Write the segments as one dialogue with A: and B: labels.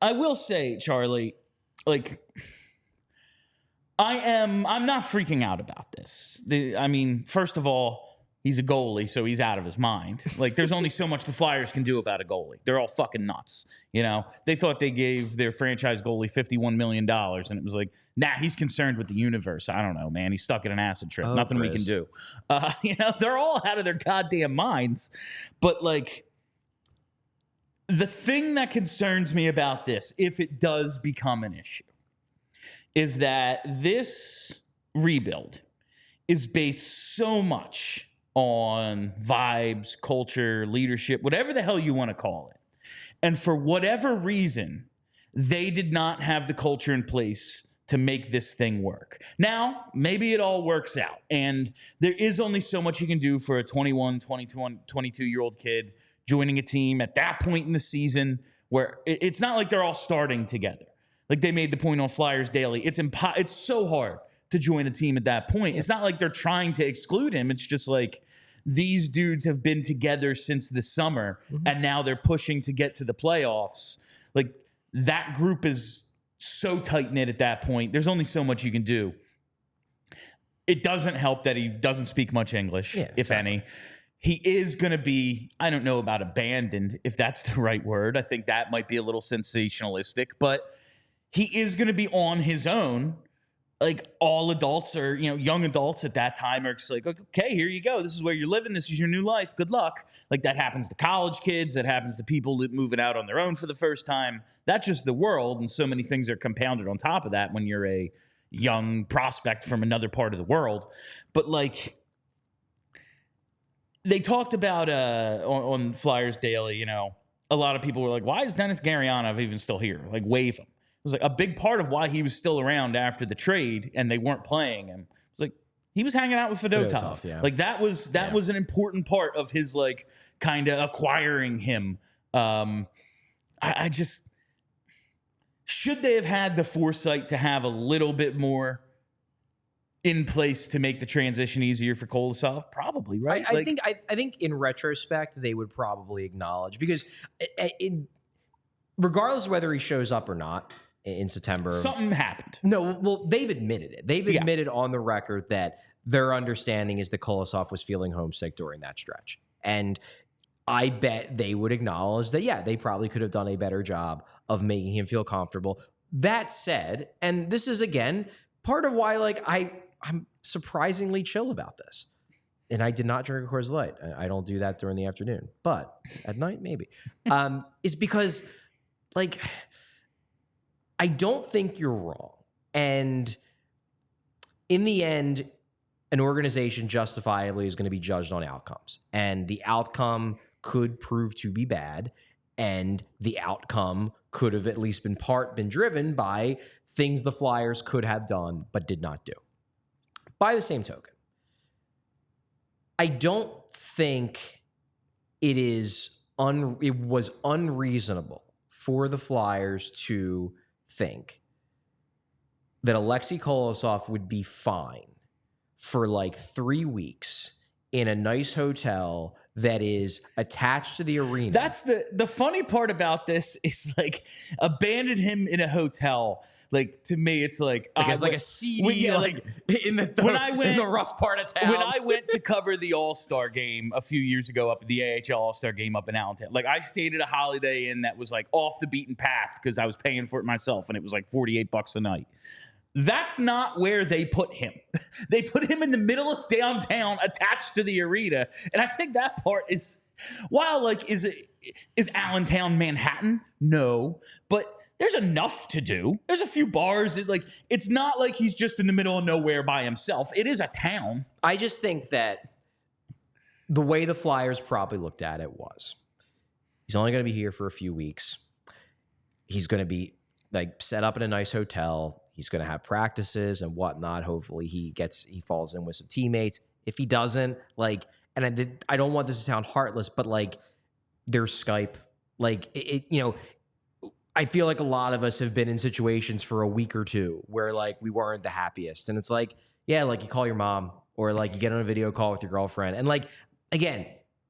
A: I will say, Charlie, like, I'm not freaking out about this. I mean, first of all, he's a goalie, so he's out of his mind. Like, there's only so much the Flyers can do about a goalie. They're all fucking nuts. You know, they thought they gave their franchise goalie $51 million, and it was like, nah, he's concerned with the universe. I don't know, man. He's stuck in an acid trip. Nothing we can do. You know, they're all out of their goddamn minds. But, like, the thing that concerns me about this, if it does become an issue, is that this rebuild is based so much on vibes, culture, leadership, whatever the hell you want to call it. And for whatever reason, they did not have the culture in place to make this thing work. Now, maybe it all works out. And there is only so much you can do for a 21, 22-year-old kid joining a team at that point in the season where it's not like they're all starting together. Like they made the point on Flyers Daily. It's so hard to join a team at that point. Yeah. It's not like they're trying to exclude him. It's just like these dudes have been together since the summer, and now they're pushing to get to the playoffs. Like that group is so tight-knit at that point. There's only so much you can do. It doesn't help that he doesn't speak much English, if any. He is going to be, I don't know about abandoned, if that's the right word. I think that might be a little sensationalistic, but he is going to be on his own. Like all adults or, you know, young adults at that time are just like, okay, here you go. This is where you're living. This is your new life. Good luck. Like that happens to college kids. That happens to people moving out on their own for the first time. That's just the world. And so many things are compounded on top of that when you're a young prospect from another part of the world. But like they talked about on Flyers Daily, you know, a lot of people were like, why is Dennis Gurianov even still here? Like waive him. It was like a big part of why he was still around after the trade and they weren't playing him. It was like he was hanging out with Fedotov. Yeah. Like that was an important part of his like kind of acquiring him. I just should they have had the foresight to have a little bit more in place to make the transition easier for Kolosov? Probably, right?
B: I think in retrospect they would probably acknowledge because regardless of whether he shows up or not in September,
A: something happened.
B: No, well, they've admitted it. They've admitted on the record that their understanding is that Kolosov was feeling homesick during that stretch. And I bet they would acknowledge that, yeah, they probably could have done a better job of making him feel comfortable. That said, and this is, again, part of why like I'm surprisingly chill about this. And I did not drink a Coors Light. I don't do that during the afternoon. But at night, maybe. Is because, like, I don't think you're wrong. And in the end, an organization justifiably is going to be judged on outcomes. And the outcome could prove to be bad. And the outcome could have at least been been driven by things the Flyers could have done but did not do. By the same token, I don't think it was unreasonable for the Flyers to think that Alexei Kolosov would be fine for like 3 weeks in a nice hotel that is attached to the arena.
A: That's the funny part about this is like abandon him in a hotel. Like to me, it's like
B: it's like a CD in the rough part of town.
A: When I went to cover the All-Star game a few years ago up at the AHL All-Star game up in Allentown, like I stayed at a Holiday Inn that was like off the beaten path because I was paying for it myself, and it was like $48 a night. That's not where they put him. They put him in the middle of downtown attached to the arena. And I think that part is, while like, is Allentown Manhattan? No, but there's enough to do. There's a few bars. It's not like he's just in the middle of nowhere by himself. It is a town.
B: I just think that the way the Flyers probably looked at it was, he's only going to be here for a few weeks. He's going to be like set up in a nice hotel. He's going to have practices and whatnot. Hopefully he falls in with some teammates. If he doesn't, like, and I don't want this to sound heartless, but like there's Skype, like I feel like a lot of us have been in situations for a week or two where like we weren't the happiest. And it's like, yeah, like you call your mom or like you get on a video call with your girlfriend. And like, again,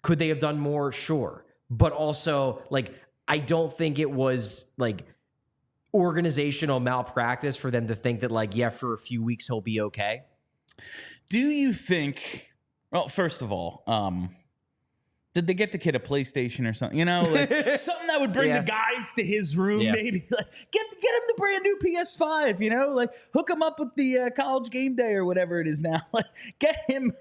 B: could they have done more? Sure. But also like, I don't think it was like organizational malpractice for them to think that, like, yeah, for a few weeks he'll be okay?
A: Do you think, well, first of all, did they get the kid a PlayStation or something? You know, like something that would bring the guys to his room, maybe. Like, get him the brand new PS5, you know? Like, hook him up with the college game day or whatever it is now. Like, get him.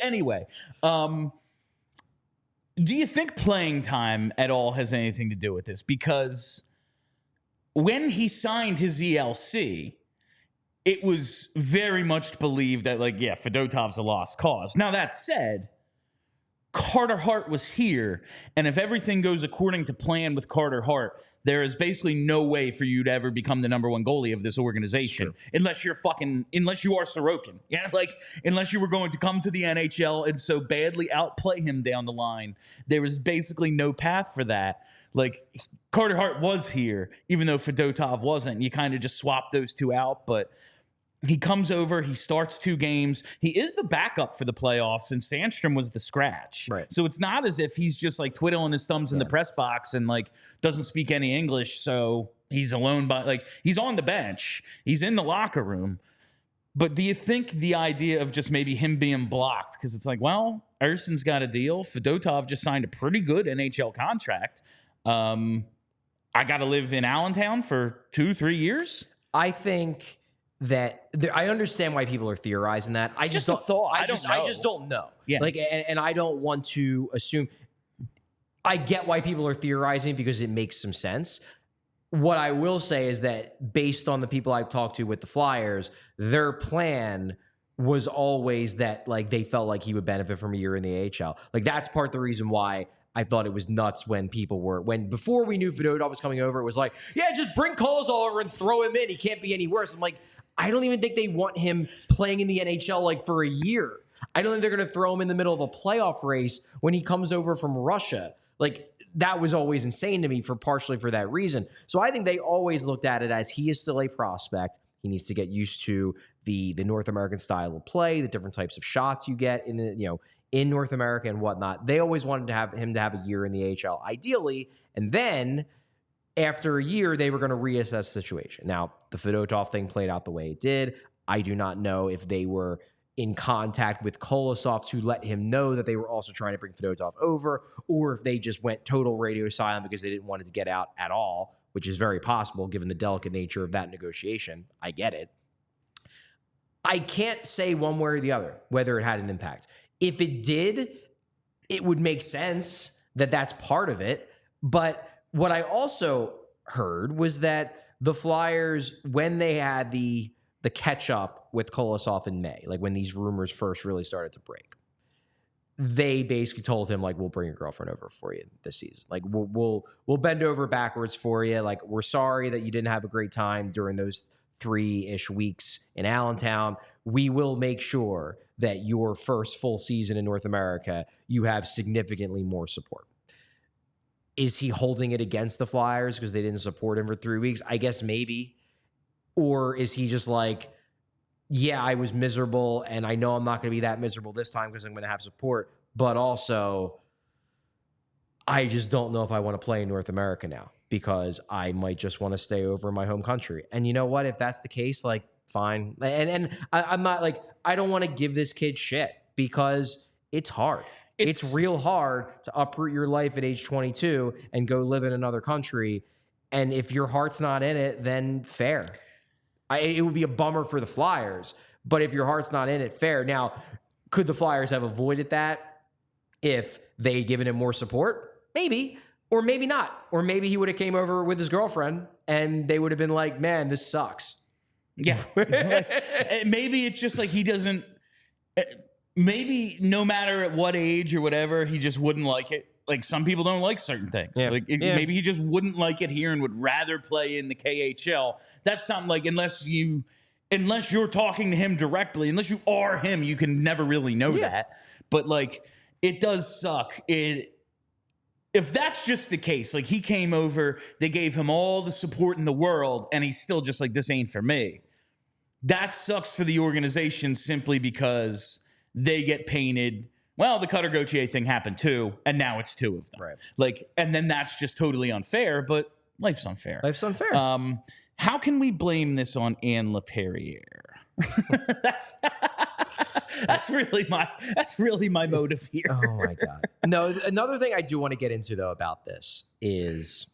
A: Anyway, do you think playing time at all has anything to do with this? Because when he signed his ELC, it was very much believed that, like, yeah, Fedotov's a lost cause. Now, that said, Carter Hart was here, and if everything goes according to plan with Carter Hart, there is basically no way for you to ever become the number one goalie of this organization unless you are Sorokin. Yeah, like, unless you were going to come to the NHL and so badly outplay him down the line, there was basically no path for that. Like, Carter Hart was here, even though Fedotov wasn't. You kind of just swap those two out, but he comes over, he starts 2 games. He is the backup for the playoffs, and Sandstrom was the scratch.
B: Right.
A: So it's not as if he's just like twiddling his thumbs in the press box and like doesn't speak any English, so he's alone by, like, he's on the bench. He's in the locker room. But do you think the idea of just maybe him being blocked, because it's like, well, Erson's got a deal. Fedotov just signed a pretty good NHL contract. I got to live in Allentown for 2-3 years?
B: I think that I understand why people are theorizing that. I just don't know.
A: Yeah.
B: Like, and I don't want to assume. I get why people are theorizing because it makes some sense. What I will say is that based on the people I've talked to with the Flyers, their plan was always that, like, they felt like he would benefit from a year in the AHL. Like, that's part of the reason why I thought it was nuts when before we knew Fedotov was coming over, it was like, yeah, just bring Kolosov over and throw him in. He can't be any worse. I'm like, I don't even think they want him playing in the NHL like for a year. I don't think they're going to throw him in the middle of a playoff race when he comes over from Russia. Like, that was always insane to me partially for that reason. So I think they always looked at it as he is still a prospect. He needs to get used to the North American style of play, the different types of shots you get in North America and whatnot. They always wanted to have him to have a year in the AHL, ideally, and then after a year, they were going to reassess the situation. Now, the Fedotov thing played out the way it did. I do not know if they were in contact with Kolosov to let him know that they were also trying to bring Fedotov over, or if they just went total radio silent because they didn't want it to get out at all, which is very possible given the delicate nature of that negotiation. I get it. I can't say one way or the other whether it had an impact. If it did, it would make sense that that's part of it. But what I also heard was that the Flyers, when they had the catch up with Kolosov in May, like when these rumors first really started to break, they basically told him, like, we'll bring your girlfriend over for you this season. Like, we'll bend over backwards for you. Like, we're sorry that you didn't have a great time during those 3-ish weeks in Allentown. We will make sure that your first full season in North America, you have significantly more support. Is he holding it against the Flyers because they didn't support him for 3 weeks? I guess maybe. Or is he just like, yeah, I was miserable, and I know I'm not going to be that miserable this time because I'm going to have support, but also I just don't know if I want to play in North America now because I might just want to stay over in my home country. And you know what? If that's the case, like, fine. And I'm not like, I don't want to give this kid shit because it's hard. It's real hard to uproot your life at age 22 and go live in another country. And if your heart's not in it, then fair. It would be a bummer for the Flyers, but if your heart's not in it, fair. Now, could the Flyers have avoided that if they had given him more support? Maybe, or maybe not. Or maybe he would have came over with his girlfriend and they would have been like, man, this sucks.
A: Yeah. Maybe it's just like he doesn't... Maybe no matter at what age or whatever, he just wouldn't like it. Like, some people don't like certain things. Yeah. Maybe he just wouldn't like it here and would rather play in the KHL. That's something like, unless you're talking to him directly, unless you are him, you can never really know that. But, like, it does suck. If that's just the case, like, he came over, they gave him all the support in the world, and he's still just like, this ain't for me. That sucks for the organization simply because they get painted, well, the Cutter Gauthier thing happened too, and now it's 2 of them.
B: Right.
A: Like, and then that's just totally unfair, but life's unfair.
B: Life's unfair.
A: How can we blame this on Anne LaPerriere? that's really my motive here.
B: Oh my God. No, another thing I do want to get into though about this is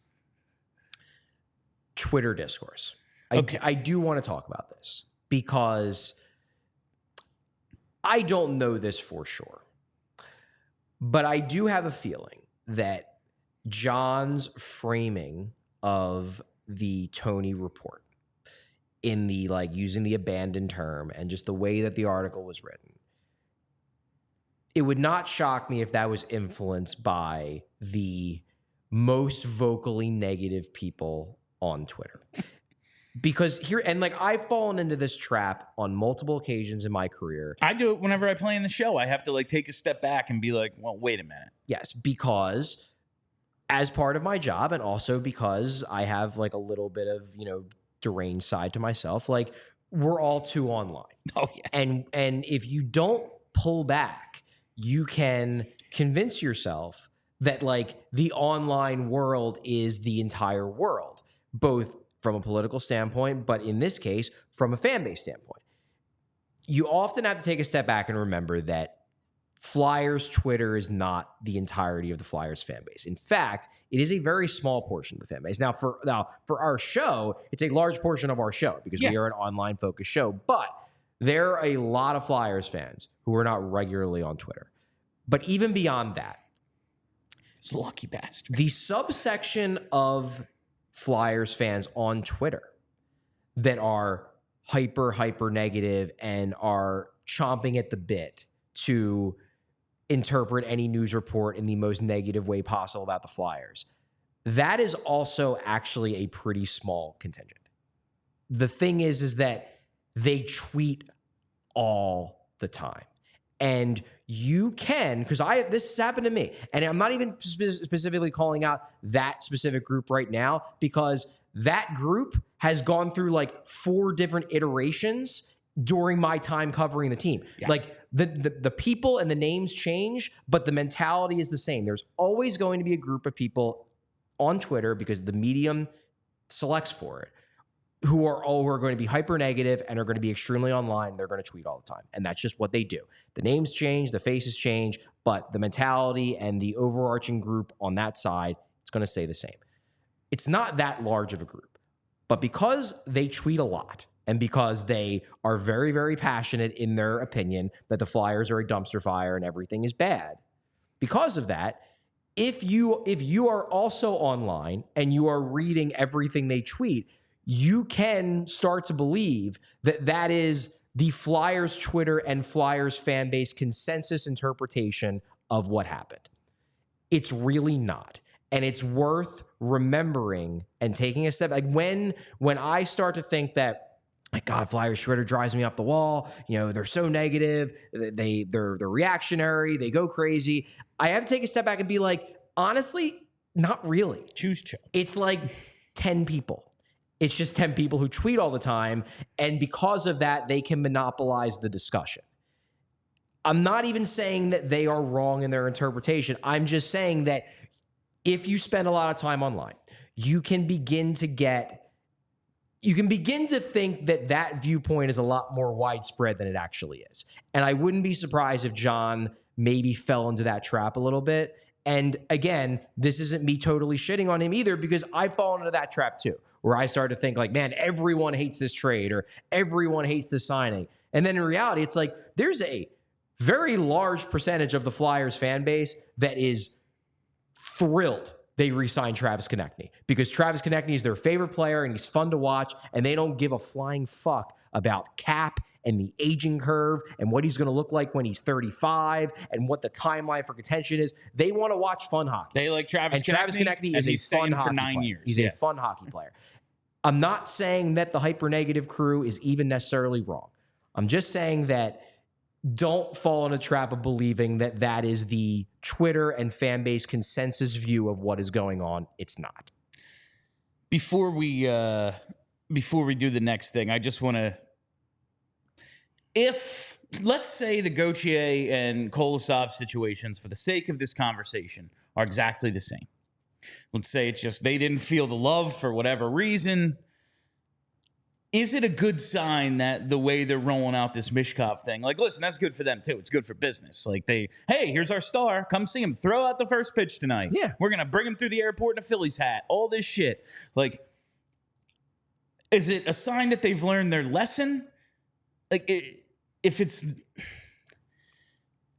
B: Twitter discourse. I do want to talk about this because I don't know this for sure, but I do have a feeling that John's framing of the Tony report in the using the abandoned term and just the way that the article was written, it would not shock me if that was influenced by the most vocally negative people on Twitter. Because here, and I've fallen into this trap on multiple occasions in my career.
A: I do it whenever I play in the show. I have to take a step back and be like, well, wait a minute.
B: Yes, because as part of my job, and also because I have a little bit of, deranged side to myself, we're all too online.
A: Oh yeah.
B: And if you don't pull back, you can convince yourself that the online world is the entire world, both from a political standpoint, but in this case, from a fan base standpoint. You often have to take a step back and remember that Flyers Twitter is not the entirety of the Flyers fan base. In fact, it is a very small portion of the fan base. Now, for our show, it's a large portion of our show because we are an online focused show. But there are a lot of Flyers fans who are not regularly on Twitter. But even beyond that,
A: lucky bastard.
B: The subsection of Flyers fans on Twitter that are hyper negative and are chomping at the bit to interpret any news report in the most negative way possible about the Flyers, that is also actually a pretty small contingent. The thing is that they tweet all the time. And you can, because this has happened to me, and I'm not even specifically calling out that specific group right now, because that group has gone through 4 different iterations during my time covering the team. Yeah. The people and the names change, but the mentality is the same. There's always going to be a group of people on Twitter, because the medium selects for it, who are going to be hyper negative and are going to be extremely online. They're going to tweet all the time. And that's just what they do. The names change, the faces change, but the mentality and the overarching group on that side, it's going to stay the same. It's not that large of a group, but because they tweet a lot and because they are very, very passionate in their opinion that the Flyers are a dumpster fire and everything is bad, because of that, if you are also online and you are reading everything they tweet, you can start to believe that that is the Flyers Twitter and Flyers fan base consensus interpretation of what happened. It's really not. And it's worth remembering and taking a step. When I start to think that, God, Flyers Twitter drives me up the wall, they're so negative, they're reactionary, they go crazy, I have to take a step back and be honestly, not really.
A: Choose chill.
B: It's 10 people. It's just 10 people who tweet all the time, and because of that, they can monopolize the discussion. I'm not even saying that they are wrong in their interpretation. I'm just saying that if you spend a lot of time online, you can begin to think that viewpoint is a lot more widespread than it actually is. And I wouldn't be surprised if John maybe fell into that trap a little bit. And again, this isn't me totally shitting on him either, because I've fallen into that trap too, where I start to think man, everyone hates this trade or everyone hates this signing. And then in reality, it's there's a very large percentage of the Flyers fan base that is thrilled they re-signed Travis Konechny, because Travis Konechny is their favorite player and he's fun to watch, and they don't give a flying fuck about cap and the aging curve and what he's going to look like when he's 35 and what the timeline for contention is. They want to watch fun hockey.
A: They like Travis Konechny.
B: Travis Konechny is a fun hockey player. 9 years. He's a fun hockey player. I'm not saying that the hyper-negative crew is even necessarily wrong. I'm just saying that don't fall in a trap of believing that that is the Twitter and fan base consensus view of what is going on. It's not.
A: Before we do the next thing, I just want to, let's say the Gauthier and Kolosov situations, for the sake of this conversation, are exactly the same. Let's say it's just they didn't feel the love for whatever reason. is it a good sign that the way they're rolling out this Mishkov thing, like, listen, that's good for them too. It's good for business. Like hey, here's our star. Come see him. Throw out the first pitch tonight.
B: Yeah.
A: We're going to bring him through the airport in a Phillies hat. All this shit. Like, is it a sign that they've learned their lesson? Like, if it's...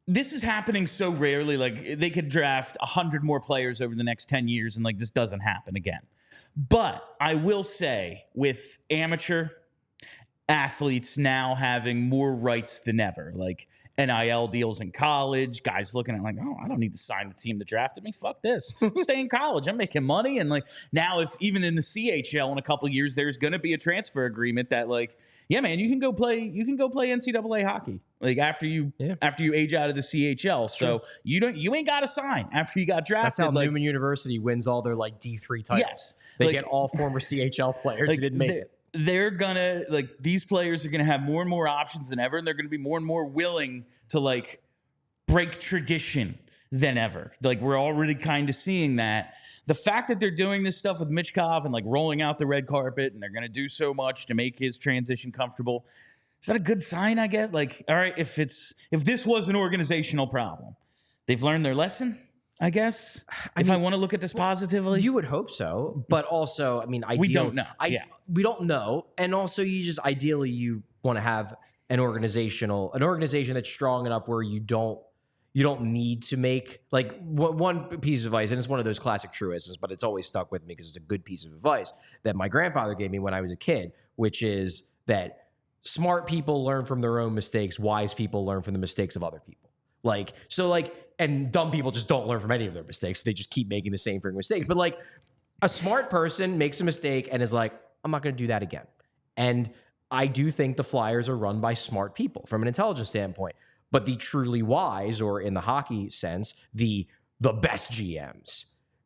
A: This is happening so rarely. Like, they could draft 100 more players over the next 10 years, and, like, this doesn't happen again. But I will say, with amateur athletes now having more rights than ever, like NIL deals in college, guys looking at like, oh, I don't need to sign the team that drafted me. Fuck this. Stay in college. I'm making money. And like now, if even in the CHL in a couple of years, there's going to be a transfer agreement that like, yeah, man, you can go play NCAA hockey. Like after you age out of the CHL. So you ain't got to sign after you got drafted.
B: That's how
A: like,
B: Newman University wins all their like D3 titles.
A: Yes.
B: They
A: like,
B: get all former CHL players who didn't make it.
A: They're gonna like these players are gonna have more and more options than ever, and they're gonna be more and more willing to like break tradition than ever. Like we're already kind of seeing that. The fact that they're doing this stuff with Michkov and like rolling out the red carpet, and they're gonna do so much to make his transition comfortable. Is that a good sign? I guess. Like, all right, if this was an organizational problem, they've learned their lesson. I guess I want to look at this positively,
B: you would hope so, but also, I mean,
A: we don't know.
B: We don't know, and also, ideally you want to have an organization that's strong enough where you don't need to make like one piece of advice, and it's one of those classic truisms, but it's always stuck with me because it's a good piece of advice that my grandfather gave me when I was a kid, which is that smart people learn from their own mistakes, wise people learn from the mistakes of other people. And dumb people just don't learn from any of their mistakes. They just keep making the same freaking mistakes. But like a smart person makes a mistake and is like, I'm not going to do that again. And I do think the Flyers are run by smart people from an intelligence standpoint. But the truly wise, or in the hockey sense, the best GMs,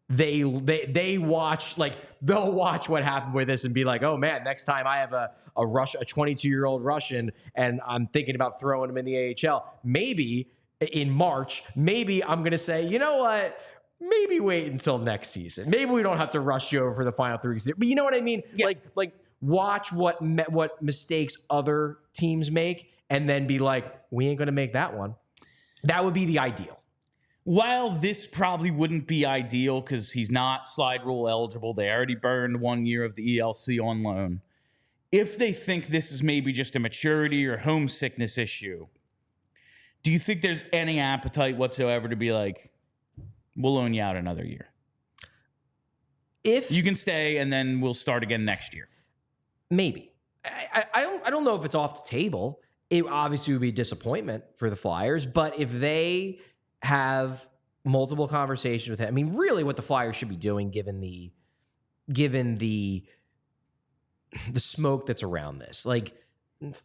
B: they watch, like they'll watch what happened with this and be like, oh man, next time I have a 22-year-old Russian and I'm thinking about throwing him in the AHL, maybe in March, maybe I'm going to say, you know what? Maybe wait until next season. Maybe we don't have to rush you over for the final 3 weeks. But you know what I mean? Yeah. Like watch what mistakes other teams make and then be like, we ain't going to make that one. That would be the ideal.
A: While this probably wouldn't be ideal because he's not slide rule eligible, they already burned 1 year of the ELC on loan. If they think this is maybe just a maturity or homesickness issue, do you think there's any appetite whatsoever to be like, we'll loan you out another year?
B: If
A: you can stay and then we'll start again next year.
B: Maybe. I don't know if it's off the table. It obviously would be a disappointment for the Flyers, but if they have multiple conversations with him, I mean, really what the Flyers should be doing given the smoke that's around this, like,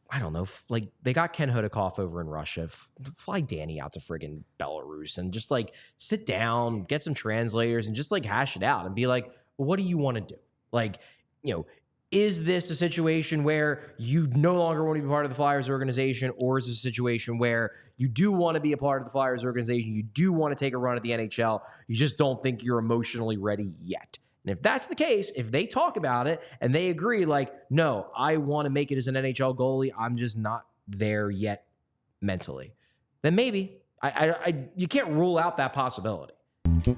B: I don't know, like they got Ken Hodakov over in Russia. Fly Danny out to friggin' Belarus and just like sit down, get some translators and just like hash it out and be like, what do you want to do? Like, is this a situation where you no longer want to be part of the Flyers organization, or is this a situation where you do want to be a part of the Flyers organization, you do want to take a run at the NHL, you just don't think you're emotionally ready yet? And if that's the case, if they talk about it and they agree, like, no, I want to make it as an NHL goalie, I'm just not there yet mentally, then maybe. You can't rule out that possibility.
C: We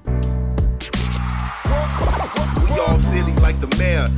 C: all silly like the mayor.